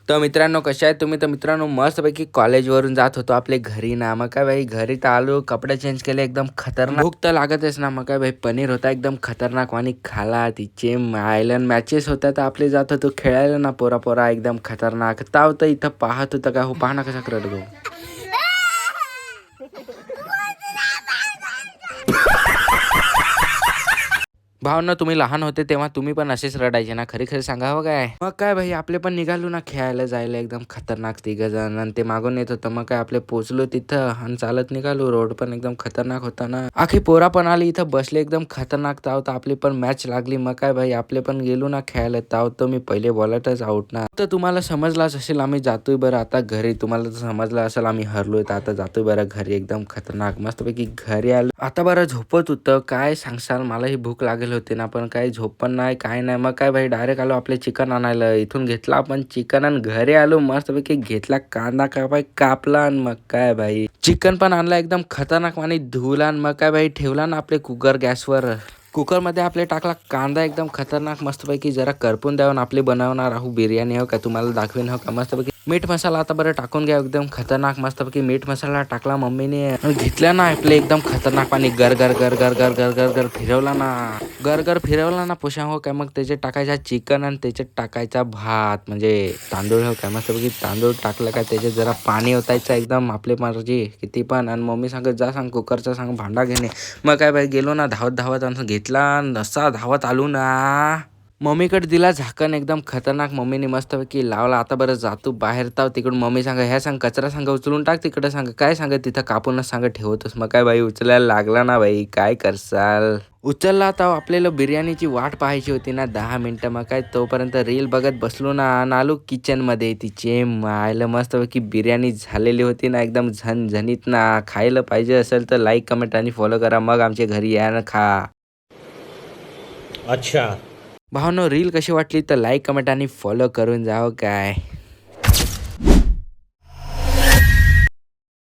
तर मित्रांनो कशा आहेत तुम्ही? तर मित्रांनो मस्तपैकी कॉलेजवरून जात होतो आपले घरी ना. मग काय भाई घरी तर आलो, कपडे चेंज केले, एकदम खतरनाक भूक तर लागतच ना. मग काय भाई पनीर होता एकदम खतरनाक आणि खाला तिचे आयलंड मॅचेस होत्या तर आपले जात होतो खेळायला ना. पोरा पोरा एकदम खतरनाक ताव तर इथं पाहत होतं का हो, पाहा ना कसा करत गो. भावना तुम्ही लहान होते तेव्हा तुम्ही पण असेच रडायचे ना? खरी खरी सांगा हो काय. मग काय भाई आपले पण निघालो ना खेळायला जायला एकदम खतरनाक तिघजण आणि ते मागून येत होतं. मग काय आपले पोचलो तिथं आणि चालत निघालो. रोड पण एकदम खतरनाक होता ना. आखी पोरा पण आली इथं बसले एकदम खतरनाक ताव तर आपली पण मॅच लागली. मग काय भाई आपले पण गेलो ना खेळायला ताव तर मी पहिले बॉलरच आउट ना. तर तुम्हाला समजलाच असेल आम्ही जातोय बरं आता घरी. तुम्हाला तर समजलं असेल आम्ही हरलोय तर आता जातोय बरं घरी एकदम खतरनाक मस्तपैकी घरी आलो. आता बरं झोपत होतं काय सांगसाल, मला ही भूक लागेल होती ना पण काही झोप पण नाही काय नाही. मग काय भाई डायरेक्ट आलो आपले चिकन आणायला. इथून घेतला आपण चिकन आणि घरी आलो मस्तपैकी घेतला कांदा कापला आणि मग काय भाई चिकन पण आणला एकदम खतरनाक आणि धुवला आणि मग काय भाई ठेवला ना आपले कुकर गॅसवर. कुकरमध्ये आपले टाकला कांदा एकदम खतरनाक मस्तपैकी जरा करपून द्यावून आपली बनवणार आहो बिर्याणी हो का, तुम्हाला दाखवेन हो का. मस्तपैकी मीठ मसाला आता बरं टाकून घ्या एकदम खतरनाक मस्तपैकी मीठ मसाला टाकला मम्मीने आणि घेतला ना आपले एकदम खतरनाक पाणी गर गर गर गर गर गर गर गर फिरवला ना. गर गर फिरवला ना पोशा हो काय. मग त्याच्यात टाकायचा चिकन आणि त्याच्यात टाकायचा भात म्हणजे तांदूळ हो काय. मस्तपैकी तांदूळ टाकलं काय त्याच्यात जरा पाणी ओतायचं एकदम आपली मर्जी किती पण. आणि मम्मी सांगत जा सांग कुकरचा सांग भांडा घेणे. मग काय बाई गेलो ना धावत धावत आणि घेतला नसा धावत आलो ना. मम्मीकडे दिला झाकण एकदम खतरनाक. मम्मीने मस्तपैकी लावला. आता बरं जातो बाहेर ताव तिकडून मम्मी सांगा ह्या सांग कचरा सांगा उचलून टाक तिकडे सांग काय सांग तिथं कापूनच सांग ठेवतोस. मग काय बाई उचलायला लागला ना बाई काय करसाल. उचलला तर आपल्याला बिर्याणीची वाट पाहायची होती ना 10 मिनिटं. मग काय तोपर्यंत रील बघत बसलो ना आणि आलो किचनमध्ये. तिचे मायला मस्तपैकी बिर्याणी झालेली होती ना एकदम झणझणीत ना. खायला पाहिजे असेल तर लाईक कमेंट आणि फॉलो करा. मग आमच्या घरी या ना खा. अच्छा. भावनो रील कशी वाटली तर लाईक कमेंट आणि फॉलो करून जावं काय.